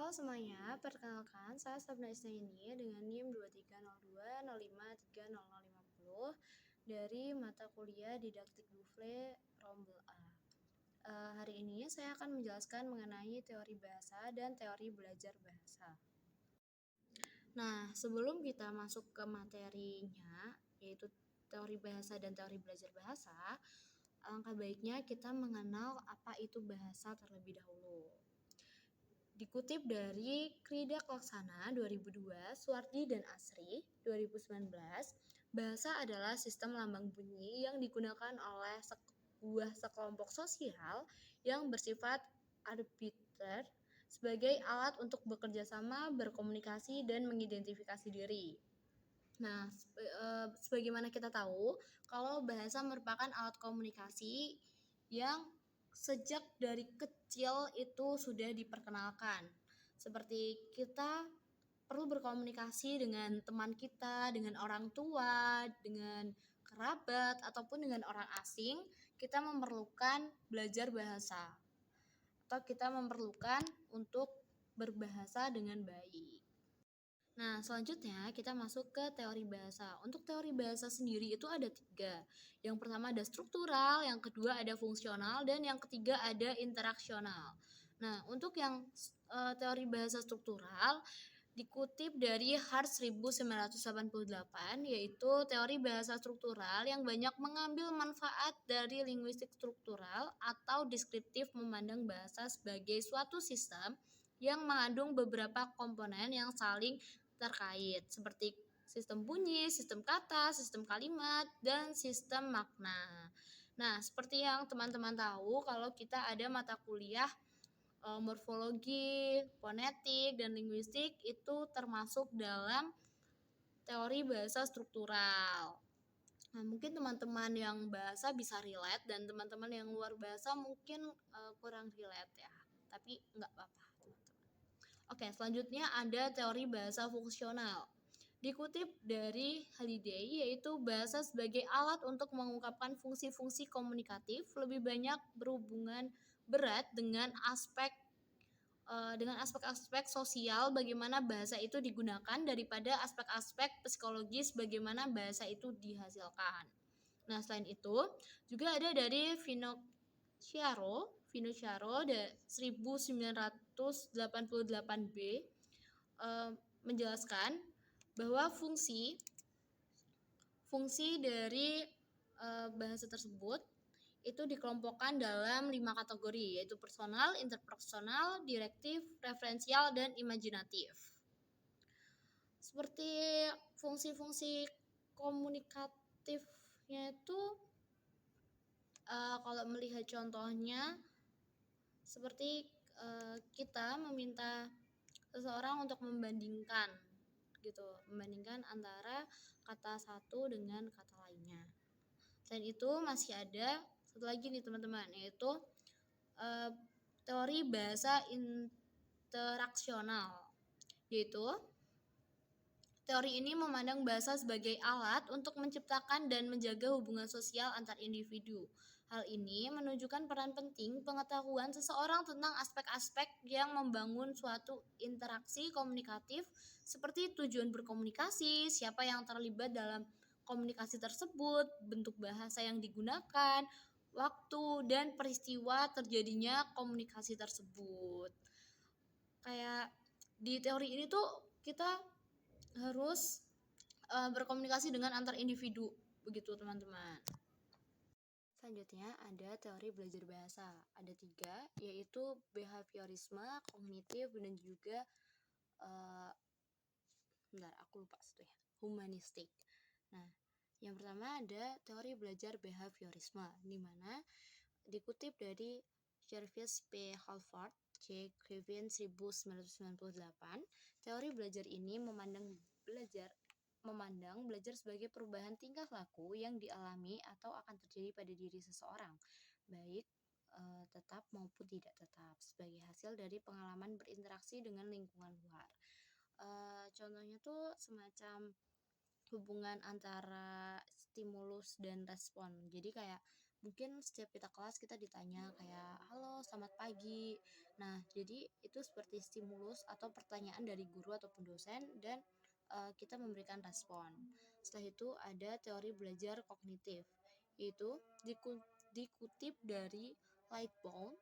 Halo semuanya, perkenalkan saya Sabna Isnaini dengan NIM 2302053050 dari mata kuliah Didaktik Dufle Rombel A. Hari ini saya akan menjelaskan mengenai teori bahasa dan teori belajar bahasa. Nah, sebelum kita masuk ke materinya, yaitu teori bahasa dan teori belajar bahasa, alangkah baiknya kita mengenal apa itu bahasa terlebih dahulu. Dikutip dari Kridak Laksana 2002, Suwardi dan Asri 2019, bahasa adalah sistem lambang bunyi yang digunakan oleh sekelompok sosial yang bersifat arbiter sebagai alat untuk bekerja sama, berkomunikasi, dan mengidentifikasi diri. Nah, sebagaimana kita tahu, kalau bahasa merupakan alat komunikasi yang sejak dari kecil itu sudah diperkenalkan. Seperti kita perlu berkomunikasi dengan teman kita, dengan orang tua, dengan kerabat, ataupun dengan orang asing, kita memerlukan belajar bahasa. Atau kita memerlukan untuk berbahasa dengan baik. Nah, selanjutnya kita masuk ke teori bahasa. Untuk teori bahasa sendiri itu ada 3. Yang pertama ada struktural, yang kedua ada fungsional, dan yang ketiga ada interaksional. Nah, untuk yang teori bahasa struktural dikutip dari Hart 1988, yaitu teori bahasa struktural yang banyak mengambil manfaat dari linguistik struktural atau deskriptif, memandang bahasa sebagai suatu sistem yang mengandung beberapa komponen yang saling terkait seperti sistem bunyi, sistem kata, sistem kalimat, dan sistem makna. Nah, seperti yang teman-teman tahu, kalau kita ada mata kuliah morfologi, fonetik, dan linguistik itu termasuk dalam teori bahasa struktural. Nah, mungkin teman-teman yang bahasa bisa relate dan teman-teman yang luar bahasa mungkin kurang relate ya. Tapi nggak apa-apa, teman-teman. Oke, selanjutnya ada teori bahasa fungsional. Dikutip dari Halliday, yaitu bahasa sebagai alat untuk mengungkapkan fungsi-fungsi komunikatif lebih banyak berhubungan berat dengan aspek-aspek sosial bagaimana bahasa itu digunakan daripada aspek-aspek psikologis bagaimana bahasa itu dihasilkan. Nah, selain itu juga ada dari Finocchiaro 1988b menjelaskan bahwa fungsi dari bahasa tersebut itu dikelompokkan dalam 5 kategori, yaitu personal, interpersonal, direktif, referensial, dan imajinatif. Seperti fungsi-fungsi komunikatifnya itu kalau melihat contohnya seperti kita meminta seseorang untuk membandingkan antara kata satu dengan kata lainnya. Selain itu masih ada satu lagi nih teman-teman, yaitu teori bahasa interaksional, yaitu teori ini memandang bahasa sebagai alat untuk menciptakan dan menjaga hubungan sosial antar individu. Hal ini menunjukkan peran penting pengetahuan seseorang tentang aspek-aspek yang membangun suatu interaksi komunikatif seperti tujuan berkomunikasi, siapa yang terlibat dalam komunikasi tersebut, bentuk bahasa yang digunakan, waktu, dan peristiwa terjadinya komunikasi tersebut. Kayak di teori ini tuh kita harus berkomunikasi dengan antar individu, begitu teman-teman. Selanjutnya ada teori belajar bahasa. Ada 3, yaitu behaviorisme, kognitif, dan juga humanistik. Nah, yang pertama ada teori belajar behaviorisme, di mana dikutip dari Jervis P. Halford, C. Griffin 1998, teori belajar ini memandang belajar sebagai perubahan tingkah laku yang dialami atau akan terjadi pada diri seseorang, baik tetap maupun tidak tetap, sebagai hasil dari pengalaman berinteraksi dengan lingkungan luar. Contohnya tuh semacam hubungan antara stimulus dan respon. Jadi kayak mungkin setiap kita kelas kita ditanya kayak halo selamat pagi. Nah jadi itu seperti stimulus atau pertanyaan dari guru ataupun dosen dan kita memberikan respon. Setelah itu ada teori belajar kognitif, yaitu dikutip dari Lightbound,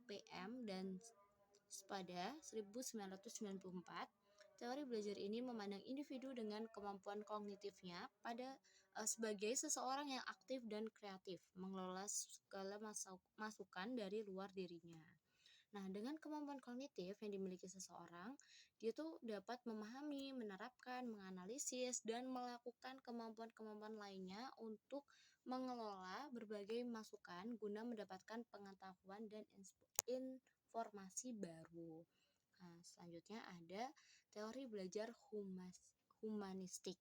PM dan pada 1994. Teori belajar ini memandang individu dengan kemampuan kognitifnya sebagai seseorang yang aktif dan kreatif, mengelola segala masukan dari luar dirinya. Nah, dengan kemampuan kognitif yang dimiliki seseorang, dia tuh dapat memahami, menerapkan, menganalisis, dan melakukan kemampuan-kemampuan lainnya untuk mengelola berbagai masukan guna mendapatkan pengetahuan dan informasi baru. Nah, selanjutnya ada teori belajar humanistik.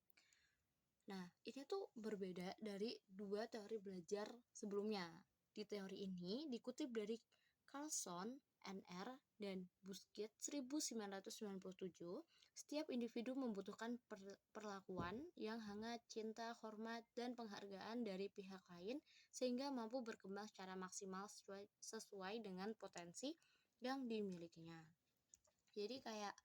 Nah, ini tuh berbeda dari dua teori belajar sebelumnya. Di teori ini dikutip dari Carlson, NR, dan Busquets 1997, setiap individu membutuhkan perlakuan yang hangat, cinta, hormat, dan penghargaan dari pihak lain sehingga mampu berkembang secara maksimal sesuai dengan potensi yang dimilikinya. Jadi kayak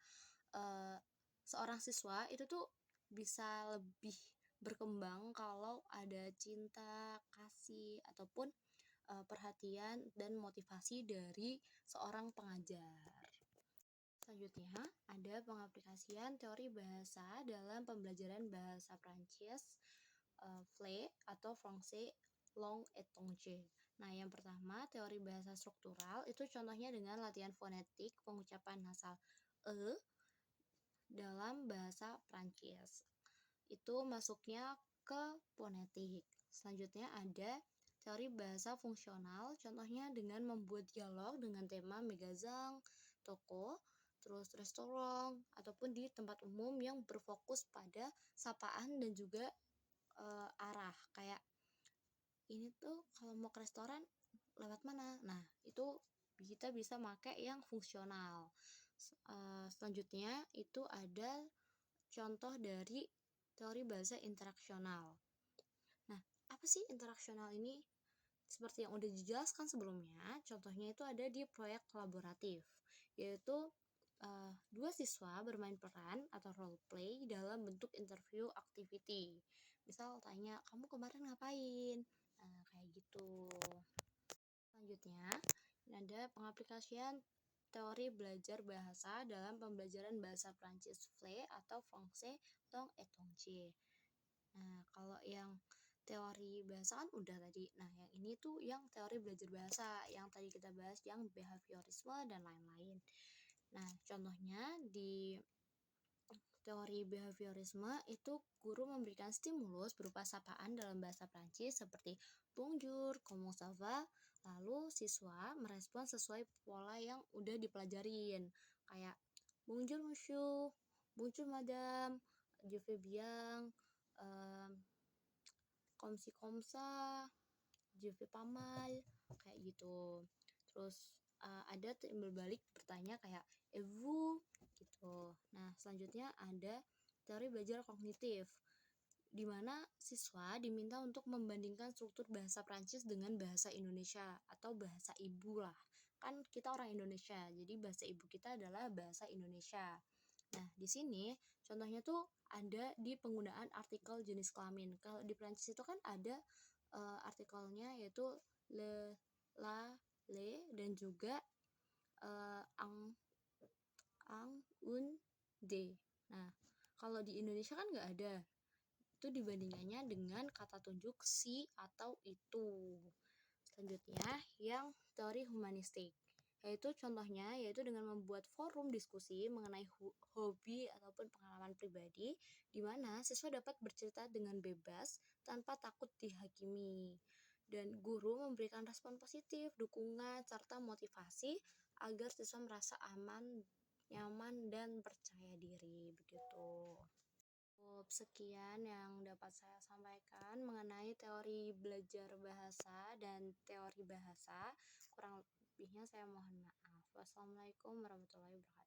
seorang siswa itu tuh bisa lebih berkembang kalau ada cinta, kasih, ataupun perhatian dan motivasi dari seorang pengajar. Selanjutnya, ada pengaplikasian teori bahasa dalam pembelajaran bahasa Prancis, FLE atau Français Langue étrangère. Nah, yang pertama, teori bahasa struktural itu contohnya dengan latihan fonetik pengucapan nasal e dalam bahasa Prancis. Itu masuknya ke fonetik. Selanjutnya ada teori bahasa fungsional, contohnya dengan membuat dialog dengan tema megazang, toko, terus restoran, ataupun di tempat umum yang berfokus pada sapaan dan juga arah. Kayak ini tuh kalau mau ke restoran lewat mana? Nah, itu kita bisa pakai yang fungsional. Selanjutnya itu ada contoh dari teori bahasa interaksional. Nah, apa sih interaksional ini? Seperti yang udah dijelaskan sebelumnya, contohnya itu ada di proyek kolaboratif, yaitu dua siswa bermain peran atau role play dalam bentuk interview activity. Misal tanya, kamu kemarin ngapain? Nah, kayak gitu. Selanjutnya, ada pengaplikasian teori belajar bahasa dalam pembelajaran bahasa Prancis FLE atau Français Langue étrangère. Nah, kalau yang teori bahasa kan udah tadi. Nah, yang ini tuh yang teori belajar bahasa yang tadi kita bahas yang behaviorisme dan lain-lain. Nah, contohnya di teori behaviorisme itu guru memberikan stimulus berupa sapaan dalam bahasa Prancis seperti bonjour, comment ça va, lalu siswa merespon sesuai pola yang udah dipelajarin kayak bonjour monsieur, bonjour madame, je vais bien, comme si comme ça, je vais pas mal, kayak gitu. Terus ada timbal balik bertanya kayak vous gitu. Nah, selanjutnya ada teori belajar kognitif di mana siswa diminta untuk membandingkan struktur bahasa Prancis dengan bahasa Indonesia atau bahasa ibu lah. Kan kita orang Indonesia, jadi bahasa ibu kita adalah bahasa Indonesia. Nah, di sini contohnya tuh ada di penggunaan artikel jenis kelamin. Kalau di Prancis itu kan ada artikelnya yaitu le, la, le, dan juga ang, un, de. Nah, kalau di Indonesia kan nggak ada. Itu dibandingannya dengan kata tunjuk si atau itu. Selanjutnya, yang teori humanistik. Yaitu dengan membuat forum diskusi mengenai hobi ataupun pengalaman pribadi di mana siswa dapat bercerita dengan bebas tanpa takut dihakimi. Dan guru memberikan respon positif, dukungan, serta motivasi agar siswa merasa aman, nyaman, dan percaya diri. Begitu. Sekian yang dapat saya sampaikan mengenai teori belajar bahasa dan teori bahasa. Kurang lebihnya saya mohon maaf. Wassalamualaikum warahmatullahi wabarakatuh.